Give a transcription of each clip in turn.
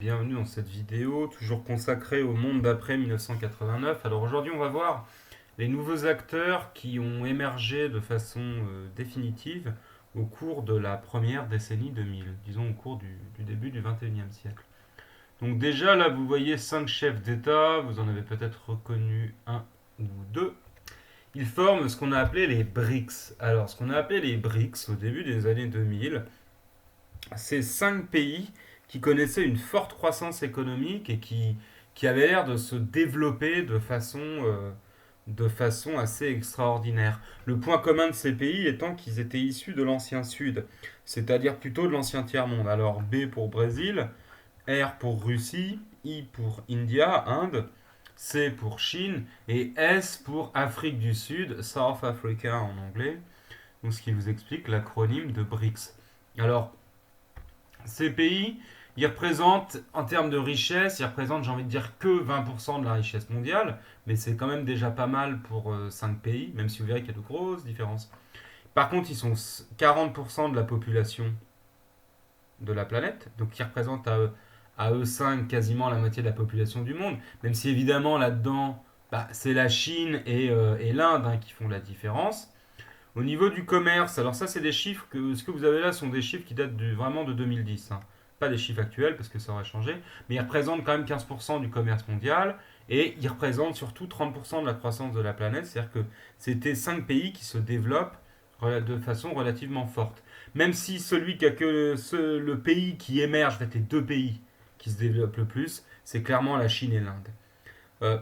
Bienvenue dans cette vidéo, toujours consacrée au monde d'après 1989. Alors aujourd'hui, on va voir les nouveaux acteurs qui ont émergé de façon définitive au cours de la première décennie 2000, disons au cours du début du 21e siècle. Donc déjà, là, vous voyez 5 chefs d'État, vous en avez peut-être reconnu un ou deux. Ils forment ce qu'on a appelé les BRICS. Alors, ce qu'on a appelé les BRICS au début des années 2000, c'est 5 pays qui connaissaient une forte croissance économique et qui avaient l'air de se développer de façon assez extraordinaire. Le point commun de ces pays étant qu'ils étaient issus de l'ancien Sud, c'est-à-dire plutôt de l'ancien tiers-monde. Alors B pour Brésil, R pour Russie, I pour India, Inde, C pour Chine et S pour Afrique du Sud, South Africa en anglais, donc ce qui vous explique l'acronyme de BRICS. Alors, ces pays, ils représentent, en termes de richesse, ils représentent, j'ai envie de dire, que 20% de la richesse mondiale, mais c'est quand même déjà pas mal pour 5 pays, même si vous verrez qu'il y a de grosses différences. Par contre, ils sont 40% de la population de la planète, donc ils représentent à eux 5 quasiment la moitié de la population du monde, même si évidemment là-dedans, c'est la Chine et l'Inde qui font la différence. Au niveau du commerce, alors ça c'est des chiffres ce que vous avez là sont des chiffres qui datent vraiment de 2010, hein. Pas des chiffres actuels parce que ça aurait changé, mais ils représentent quand même 15% du commerce mondial et ils représentent surtout 30% de la croissance de la planète, c'est-à-dire que c'était 5 pays qui se développent de façon relativement forte. Même si celui qui a le pays qui émerge, en fait les deux pays qui se développent le plus, c'est clairement la Chine et l'Inde. Euh,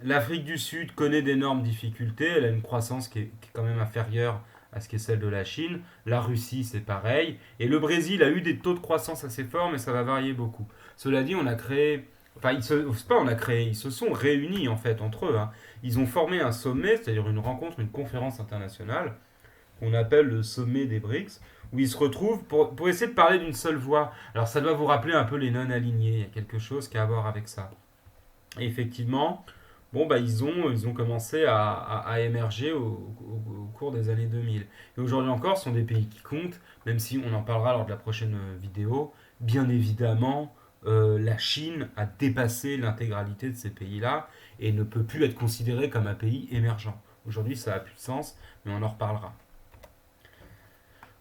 L'Afrique du Sud connaît d'énormes difficultés, elle a une croissance qui est quand même inférieure à ce qu'est celle de la Chine. La Russie, c'est pareil. Et le Brésil a eu des taux de croissance assez forts, mais ça va varier beaucoup. Cela dit, on a créé. Enfin, c'est pas on a créé, ils se sont réunis en fait entre eux, hein. Ils ont formé un sommet, c'est-à-dire une rencontre, une conférence internationale, qu'on appelle le sommet des BRICS, où ils se retrouvent pour essayer de parler d'une seule voix. Alors ça doit vous rappeler un peu les non-alignés, il y a quelque chose qui a à voir avec ça. Et effectivement, bon, ils ont commencé à émerger au cours des années 2000. Et aujourd'hui encore, ce sont des pays qui comptent, même si on en parlera lors de la prochaine vidéo. Bien évidemment, la Chine a dépassé l'intégralité de ces pays-là et ne peut plus être considérée comme un pays émergent. Aujourd'hui, ça n'a plus de sens, mais on en reparlera.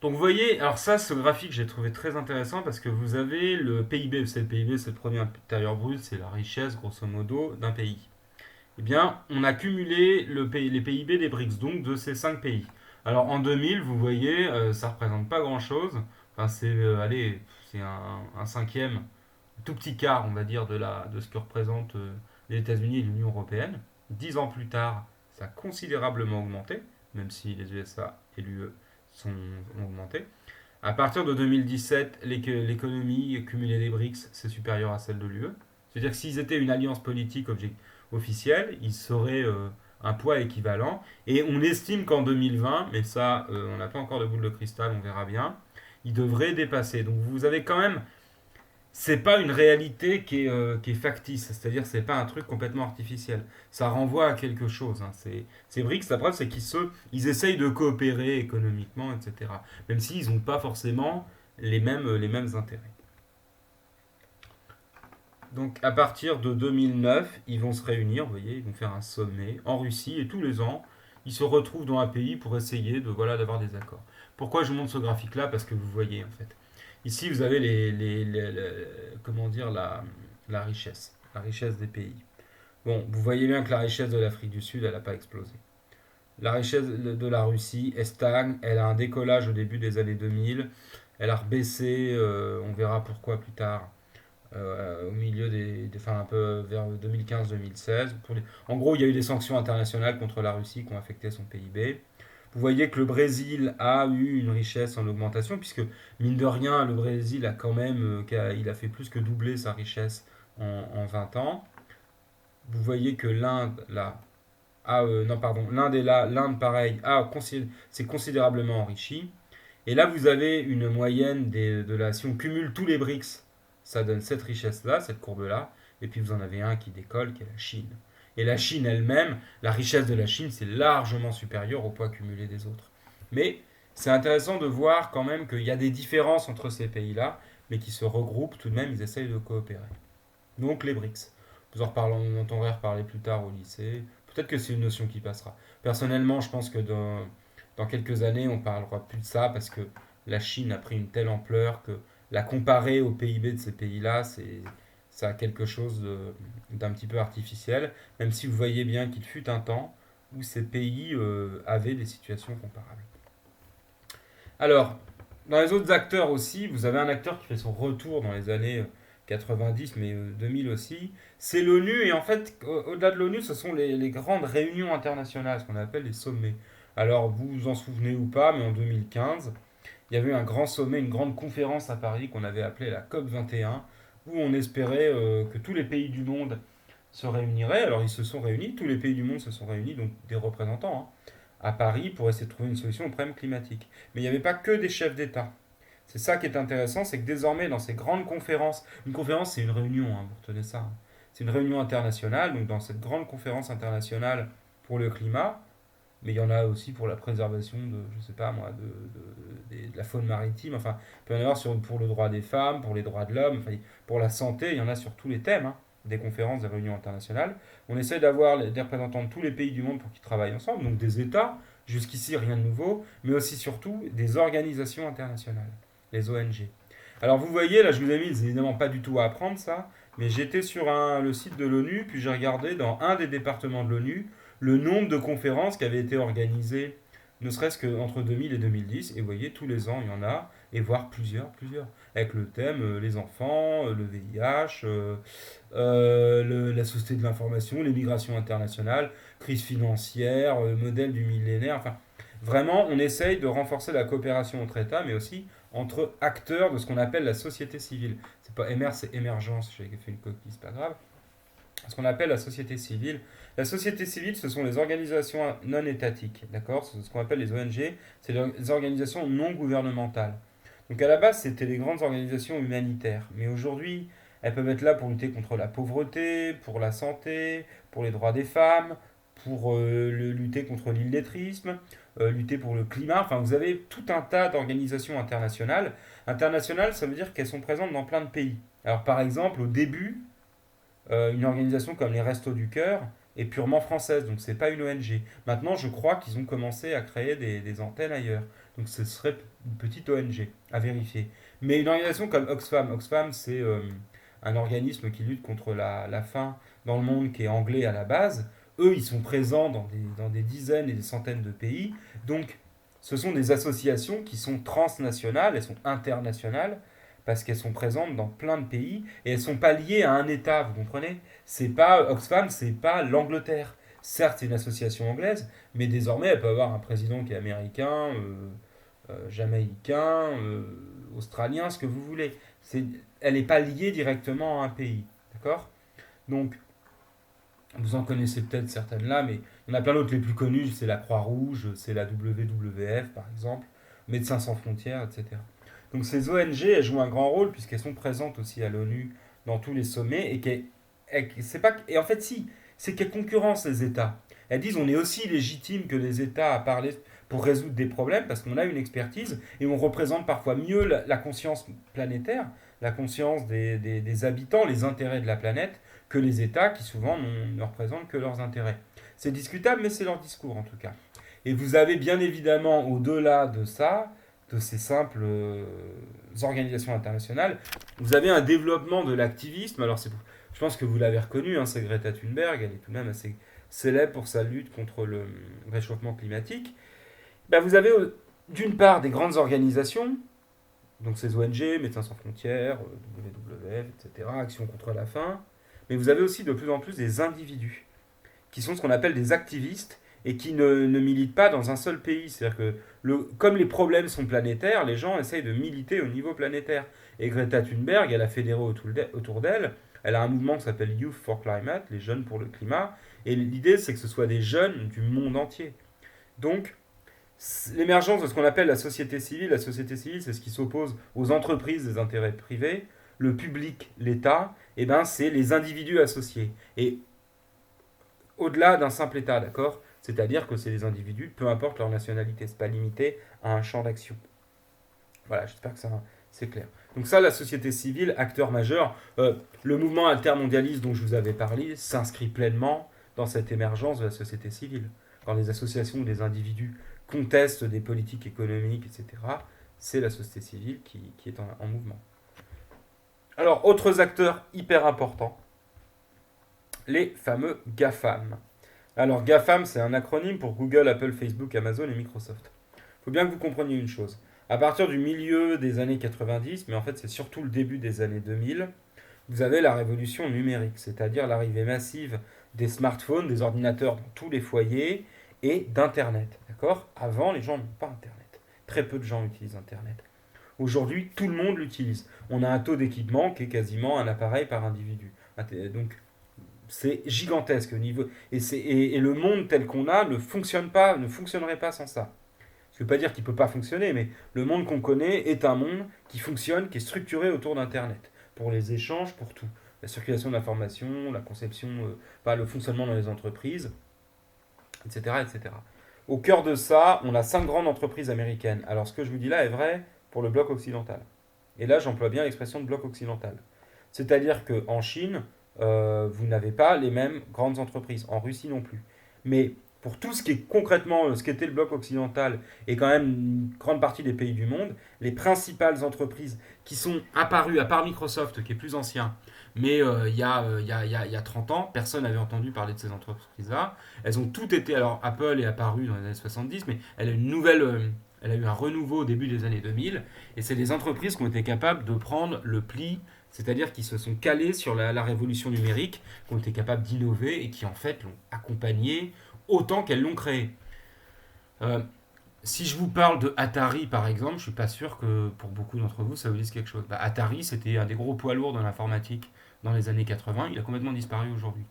Donc vous voyez, alors ça, ce graphique, j'ai trouvé très intéressant parce que vous avez le PIB, c'est le PIB, c'est le premier intérieur brut, c'est la richesse, grosso modo, d'un pays. Eh bien, on a cumulé les PIB des BRICS, donc de ces 5 pays. Alors en 2000, vous voyez, ça ne représente pas grand-chose. Enfin, c'est un cinquième, un tout petit quart, on va dire, de ce que représentent les États-Unis et l'Union européenne. 10 ans plus tard, ça a considérablement augmenté, même si les USA et l'UE ont augmenté. À partir de 2017, l'économie cumulée des BRICS, c'est supérieur à celle de l'UE. C'est-à-dire que s'ils étaient une alliance politique officielle, ils seraient un poids équivalent. Et on estime qu'en 2020, mais ça, on n'a pas encore de boule de cristal, on verra bien, ils devraient dépasser. Donc vous avez quand même, c'est pas une réalité qui est factice, c'est-à-dire c'est pas un truc complètement artificiel. Ça renvoie à quelque chose, hein. Ces BRICS, la preuve, c'est ils essayent de coopérer économiquement, etc. Même s'ils n'ont pas forcément les mêmes intérêts. Donc à partir de 2009, ils vont se réunir, vous voyez, ils vont faire un sommet en Russie et tous les ans, ils se retrouvent dans un pays pour essayer d'avoir des accords. Pourquoi je vous montre ce graphique-là? Parce que vous voyez en fait. Ici, vous avez comment dire, la richesse des pays. Bon, vous voyez bien que la richesse de l'Afrique du Sud, elle n'a pas explosé. La richesse de la Russie, elle stagne, elle a un décollage au début des années 2000, elle a rebaissé, on verra pourquoi plus tard, au milieu enfin un peu vers 2015-2016. En gros, il y a eu des sanctions internationales contre la Russie qui ont affecté son PIB. Vous voyez que le Brésil a eu une richesse en augmentation, puisque mine de rien, le Brésil a quand même, il a fait plus que doubler sa richesse en 20 ans. Vous voyez que l'Inde, là, non pardon, l'Inde est là, l'Inde pareil, s'est considérablement enrichi. Et là, vous avez une moyenne si on cumule tous les BRICS, ça donne cette richesse-là, cette courbe-là. Et puis vous en avez un qui décolle, qui est la Chine. Et la Chine elle-même, la richesse de la Chine, c'est largement supérieur au poids cumulé des autres. Mais c'est intéressant de voir quand même qu'il y a des différences entre ces pays-là, mais qui se regroupent tout de même, ils essayent de coopérer. Donc les BRICS. On entendrait reparler plus tard au lycée. Peut-être que c'est une notion qui passera. Personnellement, je pense que dans quelques années, on parlera plus de ça parce que la Chine a pris une telle ampleur que la comparer au PIB de ces pays-là, ça a quelque chose d'un petit peu artificiel, même si vous voyez bien qu'il fut un temps où ces pays avaient des situations comparables. Alors, dans les autres acteurs aussi, vous avez un acteur qui fait son retour dans les années 90, mais 2000 aussi. C'est l'ONU, et en fait, au-delà de l'ONU, ce sont les grandes réunions internationales, ce qu'on appelle les sommets. Alors, vous vous en souvenez ou pas, mais en 2015, il y avait eu un grand sommet, une grande conférence à Paris qu'on avait appelée la COP 21, où on espérait que tous les pays du monde se réuniraient. Alors, ils se sont réunis, tous les pays du monde se sont réunis, donc des représentants, hein, à Paris pour essayer de trouver une solution au problème climatique. Mais il n'y avait pas que des chefs d'État. C'est ça qui est intéressant, c'est que désormais, dans ces grandes conférences, une conférence, c'est une réunion, hein, vous retenez ça, hein. C'est une réunion internationale, donc dans cette grande conférence internationale pour le climat, mais il y en a aussi pour la préservation de, je sais pas moi, de la faune maritime, enfin, il peut y en avoir pour le droit des femmes, pour les droits de l'homme, enfin, pour la santé, il y en a sur tous les thèmes, hein, des conférences, des réunions internationales. On essaie d'avoir des représentants de tous les pays du monde pour qu'ils travaillent ensemble, donc des États, jusqu'ici rien de nouveau, mais aussi surtout des organisations internationales, les ONG. Alors vous voyez, là je vous ai mis, c'est évidemment pas du tout à apprendre ça, mais j'étais sur le site de l'ONU, puis j'ai regardé dans un des départements de l'ONU le nombre de conférences qui avaient été organisées, ne serait-ce qu'entre 2000 et 2010, et vous voyez, tous les ans il y en a, et voire plusieurs, avec le thème les enfants, le VIH, la société de l'information, les migrations internationales, crise financière, modèle du millénaire, enfin, vraiment, on essaye de renforcer la coopération entre États, mais aussi entre acteurs de ce qu'on appelle la société civile. C'est pas MR, c'est émergence. J'ai fait une coquille, c'est pas grave. Ce qu'on appelle la société civile. La société civile, ce sont les organisations non étatiques, d'accord? C'est ce qu'on appelle les ONG, c'est les organisations non gouvernementales. Donc à la base, c'était les grandes organisations humanitaires. Mais aujourd'hui, elles peuvent être là pour lutter contre la pauvreté, pour la santé, pour les droits des femmes, pour lutter contre l'illettrisme, lutter pour le climat. Enfin, vous avez tout un tas d'organisations internationales. Internationales, ça veut dire qu'elles sont présentes dans plein de pays. Alors par exemple, au début, une organisation comme les Restos du Cœur est purement française, donc c'est pas une ONG. Maintenant, je crois qu'ils ont commencé à créer des antennes ailleurs. Donc ce serait une petite ONG à vérifier. Mais une organisation comme Oxfam, Oxfam c'est un organisme qui lutte contre la faim dans le monde, qui est anglais à la base. Eux, ils sont présents dans des dizaines et des centaines de pays. Donc ce sont des associations qui sont transnationales, elles sont internationales, parce qu'elles sont présentes dans plein de pays et elles sont pas liées à un État, vous comprenez? C'est pas Oxfam, c'est pas l'Angleterre. Certes, c'est une association anglaise, mais désormais, elle peut avoir un président qui est américain, jamaïcain, australien, ce que vous voulez. Elle n'est pas liée directement à un pays, d'accord? Donc, vous en connaissez peut-être certaines là, mais il y en a plein d'autres. Les plus connus, c'est la Croix-Rouge, c'est la WWF par exemple, Médecins sans frontières, etc. Donc ces ONG, elles jouent un grand rôle puisqu'elles sont présentes aussi à l'ONU dans tous les sommets c'est pas, et en fait si, c'est qu'elles concurrencent les États. Elles disent on est aussi légitime que les États à parler pour résoudre des problèmes parce qu'on a une expertise et on représente parfois mieux la conscience planétaire, la conscience des habitants, les intérêts de la planète que les États qui souvent ne représentent que leurs intérêts. C'est discutable mais c'est leur discours en tout cas. Et vous avez bien évidemment au-delà de ça, de ces simples organisations internationales, vous avez un développement de l'activisme. Alors je pense que vous l'avez reconnu, hein, c'est Greta Thunberg, elle est tout de même assez célèbre pour sa lutte contre le réchauffement climatique. Ben, vous avez d'une part des grandes organisations, donc ces ONG, Médecins sans frontières, WWF, etc., Action contre la faim, mais vous avez aussi de plus en plus des individus qui sont ce qu'on appelle des activistes et qui ne militent pas dans un seul pays. C'est-à-dire que comme les problèmes sont planétaires, les gens essayent de militer au niveau planétaire. Et Greta Thunberg, elle a fédéré autour d'elle, elle a un mouvement qui s'appelle Youth for Climate, les jeunes pour le climat, et l'idée c'est que ce soit des jeunes du monde entier. Donc, l'émergence de ce qu'on appelle la société civile, c'est ce qui s'oppose aux entreprises des intérêts privés, le public, l'État, et ben c'est les individus associés. Et au-delà d'un simple État, d'accord? C'est-à-dire que c'est des individus, peu importe leur nationalité, c'est pas limité à un champ d'action. Voilà, j'espère que c'est clair. Donc ça, la société civile, acteur majeur, le mouvement altermondialiste dont je vous avais parlé s'inscrit pleinement dans cette émergence de la société civile. Quand les associations ou les individus contestent des politiques économiques, etc., c'est la société civile qui est en mouvement. Alors, autres acteurs hyper importants, les fameux GAFAM. Alors, GAFAM, c'est un acronyme pour Google, Apple, Facebook, Amazon et Microsoft. Il faut bien que vous compreniez une chose. À partir du milieu des années 90, mais en fait c'est surtout le début des années 2000, vous avez la révolution numérique, c'est-à-dire l'arrivée massive des smartphones, des ordinateurs dans tous les foyers et d'Internet. D'accord. Avant, les gens n'ont pas Internet. Très peu de gens utilisent Internet. Aujourd'hui, tout le monde l'utilise. On a un taux d'équipement qui est quasiment un appareil par individu. Donc, c'est gigantesque au niveau. Et le monde tel qu'on a ne fonctionne pas, ne fonctionnerait pas sans ça. Je ne veux pas dire qu'il ne peut pas fonctionner, mais le monde qu'on connaît est un monde qui fonctionne, qui est structuré autour d'Internet. Pour les échanges, pour tout. La circulation d'informations, la conception, le fonctionnement dans les entreprises, etc., etc. Au cœur de ça, on a 5 grandes entreprises américaines. Alors ce que je vous dis là est vrai pour le bloc occidental. Et là, j'emploie bien l'expression de bloc occidental. C'est-à-dire qu'en Chine, vous n'avez pas les mêmes grandes entreprises. En Russie non plus. Mais pour tout ce qui est concrètement ce qu'était le bloc occidental et quand même une grande partie des pays du monde, les principales entreprises qui sont apparues, à part Microsoft qui est plus ancien, mais il y a 30 ans, personne n'avait entendu parler de ces entreprises-là. Elles ont toutes été, alors Apple est apparue dans les années 70, mais elle a une nouvelle, elle a eu un renouveau au début des années 2000, et c'est des entreprises qui ont été capables de prendre le pli, c'est-à-dire qui se sont calées sur la révolution numérique, qui ont été capables d'innover et qui en fait l'ont accompagnée autant qu'elles l'ont créée. Euh, Si je vous parle de Atari par exemple, je suis pas sûr que pour beaucoup d'entre vous ça vous dise quelque chose. Bah, Atari c'était un des gros poids lourds de l'informatique dans les années 80, il a complètement disparu aujourd'hui.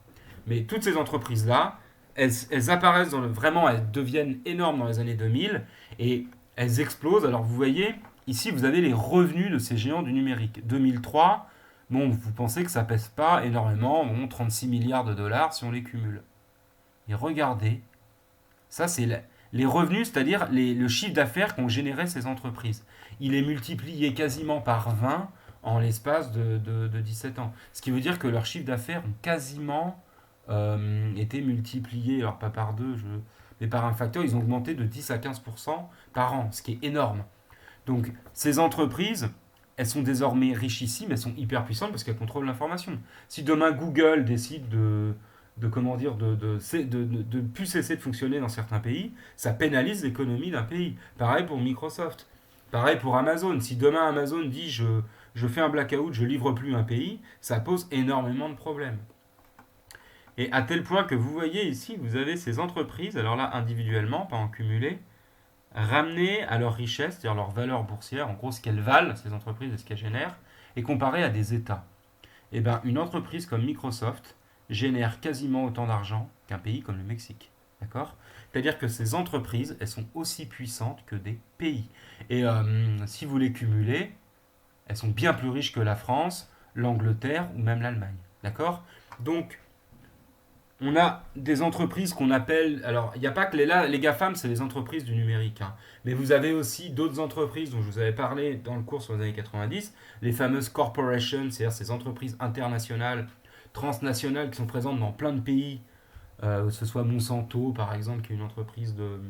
Mais toutes ces entreprises-là, elles apparaissent vraiment, elles deviennent énormes dans les années 2000 et elles explosent. Alors vous voyez, ici vous avez les revenus de ces géants du numérique. 2003, bon, vous pensez que ça pèse pas énormément, bon, 36 milliards de dollars si on les cumule. Et regardez, ça c'est les revenus, c'est-à-dire le chiffre d'affaires qu'ont généré ces entreprises. Il est multiplié quasiment par 20 en l'espace de 17 ans. Ce qui veut dire que leurs chiffres d'affaires ont quasiment été multipliés, alors pas par deux, mais par un facteur, ils ont augmenté de 10 à 15% par an, ce qui est énorme. Donc ces entreprises, elles sont désormais richissimes, elles sont hyper puissantes parce qu'elles contrôlent l'information. Si demain Google décide de plus cesser de fonctionner dans certains pays, ça pénalise l'économie d'un pays. Pareil pour Microsoft. Pareil pour Amazon. Si demain Amazon dit je fais un blackout, je livre plus un pays, ça pose énormément de problèmes. Et à tel point que vous voyez ici, vous avez ces entreprises, alors là individuellement, pas en cumulé, ramenées à leur richesse, c'est-à-dire leur valeur boursière, en gros ce qu'elles valent, ces entreprises et ce qu'elles génèrent, et comparées à des États. Eh bien, une entreprise comme Microsoft génère quasiment autant d'argent qu'un pays comme le Mexique. D'accord. C'est-à-dire que ces entreprises, elles sont aussi puissantes que des pays. Et si vous les cumulez, elles sont bien plus riches que la France, l'Angleterre ou même l'Allemagne. D'accord. Donc, on a des entreprises qu'on appelle... Alors, il n'y a pas que les GAFAM, c'est les entreprises du numérique. Hein. Mais vous avez aussi d'autres entreprises dont je vous avais parlé dans le cours sur les années 90, les fameuses corporations, c'est-à-dire ces entreprises internationales, transnationales qui sont présentes dans plein de pays, que ce soit Monsanto, par exemple, qui est une entreprise de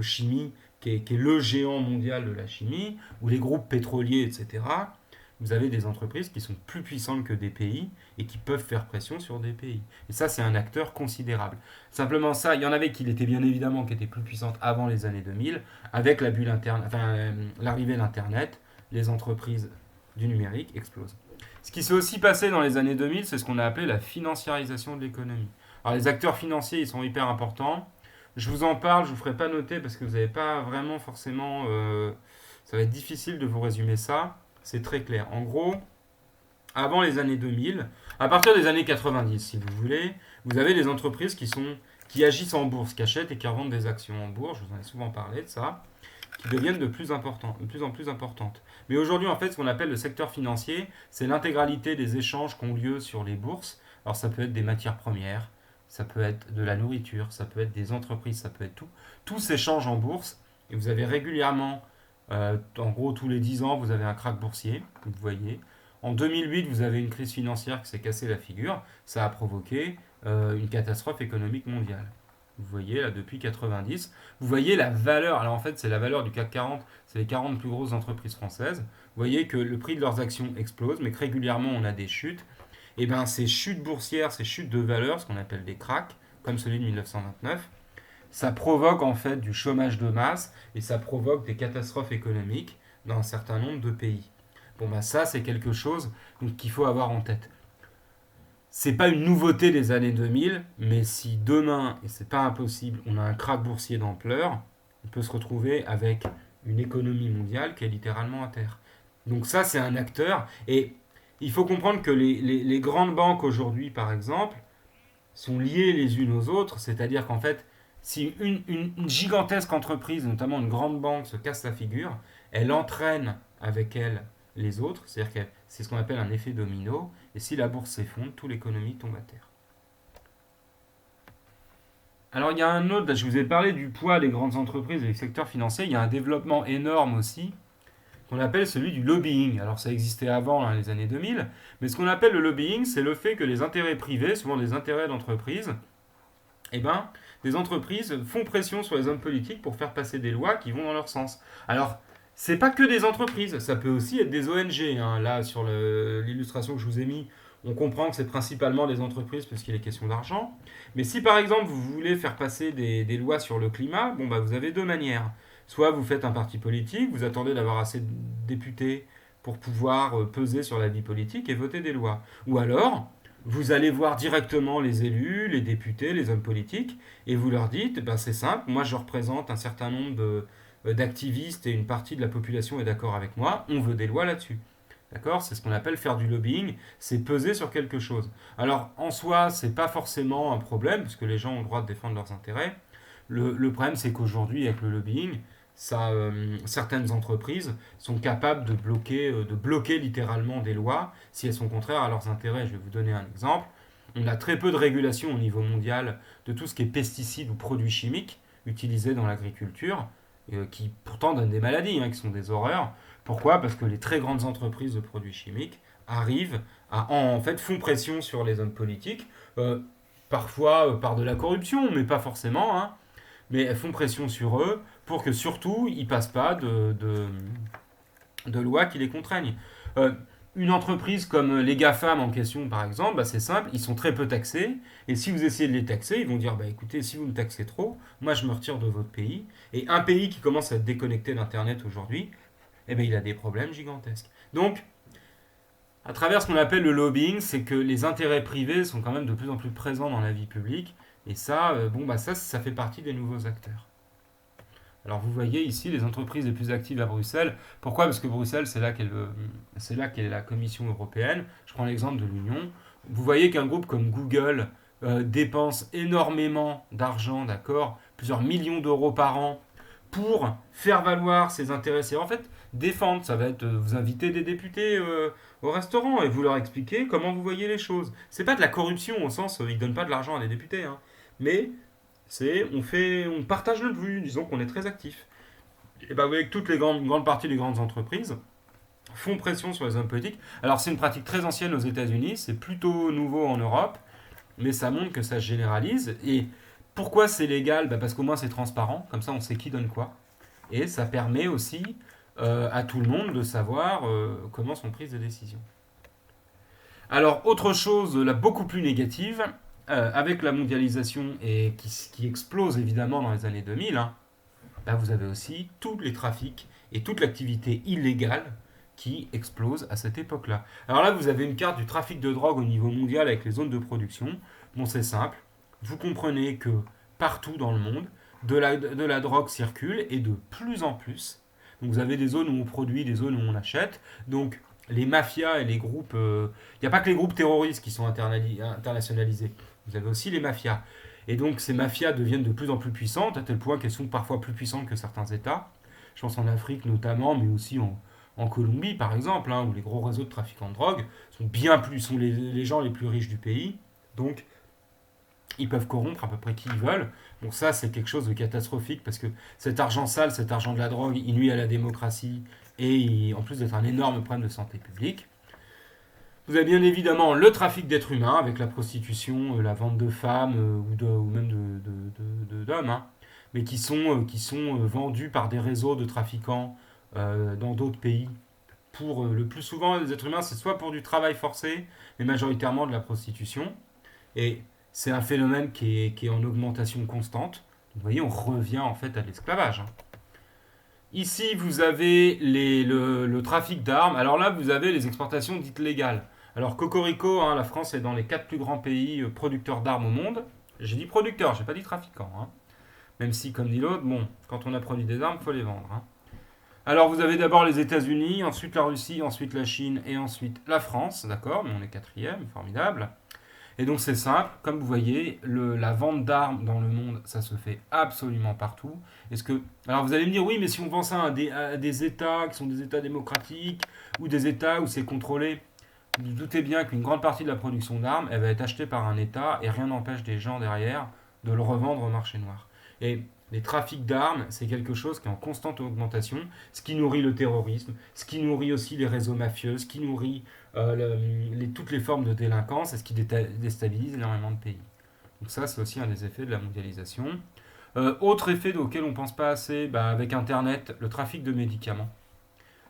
chimie, qui est le géant mondial de la chimie, ou les groupes pétroliers, etc. Vous avez des entreprises qui sont plus puissantes que des pays et qui peuvent faire pression sur des pays. Et ça, c'est un acteur considérable. Simplement ça, il y en avait qui étaient bien évidemment qui étaient plus puissantes avant les années 2000, avec la bulle interne, l'arrivée d'Internet, les entreprises du numérique explosent. Ce qui s'est aussi passé dans les années 2000, c'est ce qu'on a appelé la financiarisation de l'économie. Alors les acteurs financiers, ils sont hyper importants. Je vous en parle, je ne vous ferai pas noter parce que vous n'avez pas vraiment forcément... ça va être difficile de vous résumer ça. C'est très clair. En gros, avant les années 2000, à partir des années 90, si vous voulez, vous avez des entreprises qui agissent en bourse, qui achètent et qui revendent des actions en bourse. Je vous en ai souvent parlé de ça, qui deviennent de plus en plus importantes. Mais aujourd'hui, en fait, ce qu'on appelle le secteur financier, c'est l'intégralité des échanges qui ont lieu sur les bourses. Alors, ça peut être des matières premières, ça peut être de la nourriture, ça peut être des entreprises, ça peut être tout. Tout s'échange en bourse et vous avez régulièrement En gros, tous les 10 ans, vous avez un krach boursier, vous voyez. En 2008, vous avez une crise financière qui s'est cassée la figure. Ça a provoqué une catastrophe économique mondiale. Vous voyez, là, depuis 90. Vous voyez la valeur, alors en fait, c'est la valeur du CAC 40, c'est les 40 plus grosses entreprises françaises. Vous voyez que le prix de leurs actions explose, mais que régulièrement, on a des chutes. Et bien, ces chutes boursières, ces chutes de valeur, ce qu'on appelle des cracks, comme celui de 1929, ça provoque en fait du chômage de masse et ça provoque des catastrophes économiques dans un certain nombre de pays. Bon, bah ça, c'est quelque chose qu'il faut avoir en tête. C'est pas une nouveauté des années 2000, mais si demain, et c'est pas impossible, on a un krach boursier d'ampleur, on peut se retrouver avec une économie mondiale qui est littéralement à terre. Donc ça, c'est un acteur. Et il faut comprendre que les grandes banques aujourd'hui, par exemple, sont liées les unes aux autres, c'est-à-dire qu'en fait, si une gigantesque entreprise, notamment une grande banque, se casse la figure, elle entraîne avec elle les autres, c'est-à-dire que c'est ce qu'on appelle un effet domino, et si la bourse s'effondre, toute l'économie tombe à terre. Alors il y a un autre, je vous ai parlé du poids des grandes entreprises et du secteur financier, il y a un développement énorme aussi, qu'on appelle celui du lobbying. Alors ça existait avant, les années 2000, mais ce qu'on appelle le lobbying, c'est le fait que les intérêts privés, souvent des intérêts d'entreprise, eh ben, des entreprises font pression sur les hommes politiques pour faire passer des lois qui vont dans leur sens. Alors, c'est pas que des entreprises, ça peut aussi être des ONG. Là, sur l'illustration que je vous ai mis, on comprend que c'est principalement des entreprises parce qu'il est question d'argent. Mais si par exemple vous voulez faire passer des lois sur le climat, bon, bah, vous avez deux manières. Soit vous faites un parti politique, vous attendez d'avoir assez de députés pour pouvoir peser sur la vie politique et voter des lois. Ou alors, vous allez voir directement les élus, les députés, les hommes politiques, et vous leur dites, ben c'est simple, moi je représente un certain nombre d'activistes et une partie de la population est d'accord avec moi, on veut des lois là-dessus. D'accord? C'est ce qu'on appelle faire du lobbying, c'est peser sur quelque chose. Alors en soi, c'est pas forcément un problème, parce que les gens ont le droit de défendre leurs intérêts. Le problème, c'est qu'aujourd'hui, avec le lobbying, certaines entreprises sont capables de bloquer littéralement des lois si elles sont contraires à leurs intérêts. Je vais vous donner un exemple. On a très peu de régulation au niveau mondial de tout ce qui est pesticides ou produits chimiques utilisés dans l'agriculture, qui pourtant donnent des maladies, qui sont des horreurs. Pourquoi? Parce que les très grandes entreprises de produits chimiques arrivent en fait, font pression sur les hommes politiques, parfois par de la corruption, mais pas forcément, mais elles font pression sur eux pour que surtout ils passent pas de lois qui les contraignent. Euh, une entreprise comme les GAFAM en question, par exemple, bah, c'est simple, ils sont très peu taxés, et si vous essayez de les taxer, ils vont dire, bah écoutez, si vous me taxez trop, moi je me retire de votre pays, et un pays qui commence à être déconnecté d'Internet aujourd'hui, eh ben, il a des problèmes gigantesques. Donc, à travers ce qu'on appelle le lobbying, c'est que les intérêts privés sont quand même de plus en plus présents dans la vie publique, et ça, ça fait partie des nouveaux acteurs. Alors vous voyez ici les entreprises les plus actives à Bruxelles. Pourquoi? Parce que Bruxelles, c'est là qu'est la Commission européenne. Je prends l'exemple de l'Union. Vous voyez qu'un groupe comme Google dépense énormément d'argent, d'accord, plusieurs millions d'euros par an pour faire valoir ses intérêts. C'est en fait défendre. Ça va être vous inviter des députés au restaurant et vous leur expliquer comment vous voyez les choses. C'est pas de la corruption au sens ils donnent pas de l'argent à des députés, mais on partage notre vue, disons qu'on est très actif. Et bah, vous voyez que toutes une grande partie des grandes entreprises font pression sur les hommes politiques. Alors c'est une pratique très ancienne aux États-Unis, c'est plutôt nouveau en Europe, mais ça montre que ça se généralise. Et pourquoi c'est légal? Bah, parce qu'au moins c'est transparent, comme ça on sait qui donne quoi. Et ça permet aussi à tout le monde de savoir comment sont prises les décisions. Alors autre chose, là beaucoup plus négative, avec la mondialisation et qui explose évidemment dans les années 2000, là vous avez aussi tous les trafics et toute l'activité illégale qui explose à cette époque-là. Alors là, vous avez une carte du trafic de drogue au niveau mondial avec les zones de production. Bon, c'est simple. Vous comprenez que partout dans le monde, de la drogue circule et de plus en plus. Donc vous avez des zones où on produit, des zones où on achète. Donc les mafias et les groupes... Il n'y a pas que les groupes terroristes qui sont internationalisés. Vous avez aussi les mafias. Et donc ces mafias deviennent de plus en plus puissantes, à tel point qu'elles sont parfois plus puissantes que certains États. Je pense en Afrique notamment, mais aussi en Colombie par exemple, où les gros réseaux de trafiquants de drogue sont bien plus, sont les gens les plus riches du pays. Donc Ils peuvent corrompre à peu près qui ils veulent. Donc ça, c'est quelque chose de catastrophique parce que cet argent sale, cet argent de la drogue, il nuit à la démocratie et en plus d'être un énorme problème de santé publique. Vous avez bien évidemment le trafic d'êtres humains avec la prostitution, la vente de femmes ou même d'hommes, hein, mais qui sont vendus par des réseaux de trafiquants dans d'autres pays. Pour le plus souvent, les êtres humains, c'est soit pour du travail forcé, mais majoritairement de la prostitution. Et c'est un phénomène qui est en augmentation constante. Vous voyez, on revient en fait à l'esclavage, hein. Ici, vous avez le trafic d'armes. Alors là, vous avez les exportations dites légales. Alors, Cocorico, hein, la France est dans les 4 plus grands pays producteurs d'armes au monde. J'ai dit producteurs, j'ai pas dit trafiquants, hein. Même si, comme dit l'autre, bon, quand on a produit des armes, il faut les vendre, hein. Alors, vous avez d'abord les États-Unis, ensuite la Russie, ensuite la Chine et ensuite la France, d'accord, mais on est quatrième, formidable. Et donc c'est simple, comme vous voyez, la vente d'armes dans le monde, ça se fait absolument partout. Alors vous allez me dire, oui, mais si on vend ça à des États qui sont des États démocratiques ou des États où c'est contrôlé, vous vous doutez bien qu'une grande partie de la production d'armes, elle va être achetée par un État et rien n'empêche des gens derrière de le revendre au marché noir. Et les trafics d'armes, c'est quelque chose qui est en constante augmentation, ce qui nourrit le terrorisme, ce qui nourrit aussi les réseaux mafieux, ce qui nourrit toutes les formes de délinquance et ce qui déstabilise énormément de pays. Donc ça, c'est aussi un des effets de la mondialisation. Autre effet auquel on ne pense pas assez, avec Internet, le trafic de médicaments.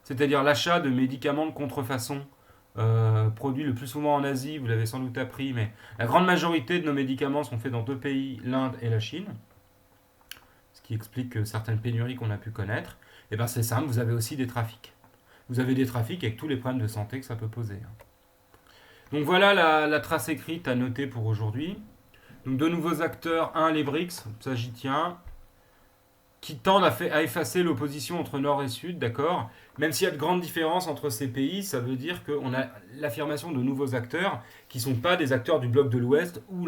C'est-à-dire l'achat de médicaments de contrefaçon, produits le plus souvent en Asie, vous l'avez sans doute appris, mais la grande majorité de nos médicaments sont faits dans deux pays, l'Inde et la Chine, ce qui explique certaines pénuries qu'on a pu connaître. Et bien c'est simple, vous avez aussi des trafics. Vous avez des trafics avec tous les problèmes de santé que ça peut poser, hein. Donc voilà la trace écrite à noter pour aujourd'hui. Donc de nouveaux acteurs, un les BRICS, ça j'y tiens, qui tendent à effacer l'opposition entre Nord et Sud, d'accord. Même s'il y a de grandes différences entre ces pays, ça veut dire qu'on a l'affirmation de nouveaux acteurs qui ne sont pas des acteurs du bloc de l'Ouest ou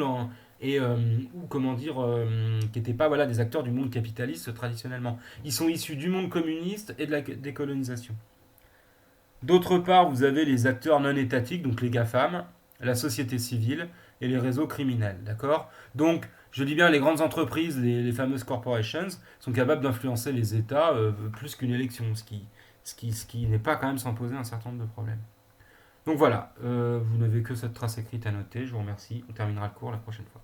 comment dire, qui n'étaient pas voilà, des acteurs du monde capitaliste traditionnellement. Ils sont issus du monde communiste et de la décolonisation. D'autre part, vous avez les acteurs non étatiques, donc les GAFAM, la société civile et les réseaux criminels, d'accord. Donc, je dis bien, les grandes entreprises, les fameuses corporations, sont capables d'influencer les États plus qu'une élection, ce qui n'est pas quand même sans poser un certain nombre de problèmes. Donc voilà, vous n'avez que cette trace écrite à noter, je vous remercie, on terminera le cours la prochaine fois.